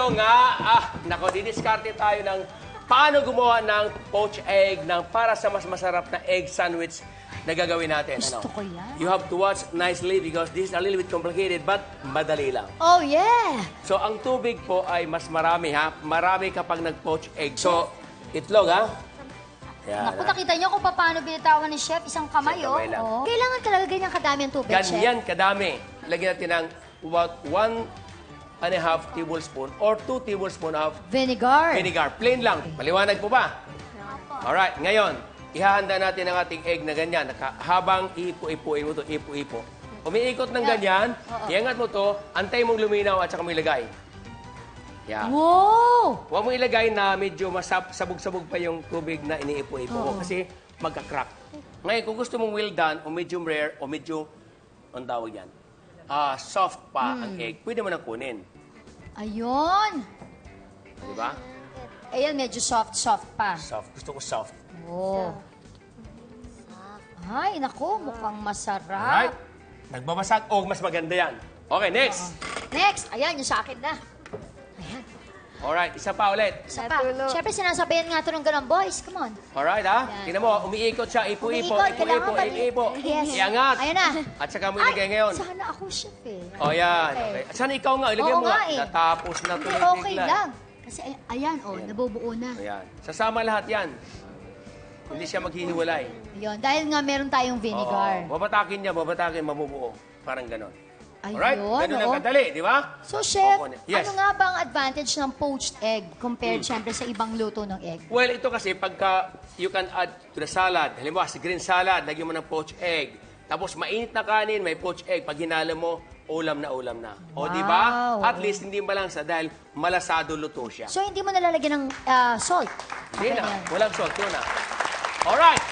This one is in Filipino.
Ngayon nga, nako, didiskarte tayo ng paano gumawa ng poached egg para sa mas masarap na egg sandwich na gagawin natin. Gusto ko yan. You have to watch nicely because this is a little bit complicated but madali lang. Oh, yeah! So, ang tubig po ay mas marami, ha? Marami kapag nag-poached egg. So, itlog, ha? Yan, Naku, nakita niyo kung paano binitawan ni Chef isang kamay, Isang kamay lang. oh. Kailangan talaga ganyan kadami ang tubig, Chef? Ganyan kadami. Lagyan natin ng about 1.5 tablespoon or 2 tablespoon of Vinegar. Plain lang. Maliwanag po ba? Alright, ngayon, ihahanda natin ang ating egg na ganyan. Habang iipo-ipuin mo ito, ipo-ipo. Umiikot ng ganyan, iangat mo ito, antay mong luminaw at saka mo ilagay. Yan. Wow! Huwag mo ilagay na medyo sabog-sabog pa yung tubig na iniipo-ipo mo kasi magka-crack. Ngayon, kung gusto mong well done o medium rare o medyo, ang tawag yan, soft pa ang egg, pwede mo nang kunin. Ayun! Diba? Ayan, medyo soft pa. Soft. Gusto ko soft. Oh. Ay, naku, mukhang masarap. Alright. Nagbabasag. O, mas maganda yan. Okay, next. Next, ayan, yung sa akin na. Ayan, Alright, isa pa ulit. isa pa. Siyempre, sinasabayan nga ito ng ganun, boys. Come on. Alright, ha? Yan. Tingnan mo, umiikot siya. Ipo-ipo, Umiikot, kailangan ipo-ipo, mali- ipo-ipo. Yes. Iangat. Ayan na. At saka mo ilagay ngayon. Sana ako, Chef, eh. O, yan. Okay. At sana ikaw nga, ilagay Oo mo nga. nga, eh. Natapos na Hindi, tuloy okay bigla. lang. Kasi, ayan, oh, nabubuo na. Ayan. Sasama lahat yan. Hindi siya maghihiwalay. Ayun, dahil nga meron tayong vinegar. Oo. Babatakin, mabubuo. Parang ganon. Ayun, Alright? Ganun ang oo. kadali, di ba? So, Chef, Yes. ano nga ba ang advantage ng poached egg compared syempre sa ibang luto ng egg? Well, ito kasi pagka you can add to the salad. Halimbawa, sa green salad, lagyan mo ng poached egg. Tapos mainit na kanin, may poached egg. Pag hinalo mo, ulam na. O, di ba? Wow. At least hindi malansa dahil malasado luto siya. So, hindi mo nalalagyan ng salt? Hindi Okay na. yan. Walang salt. Yun na. Alright.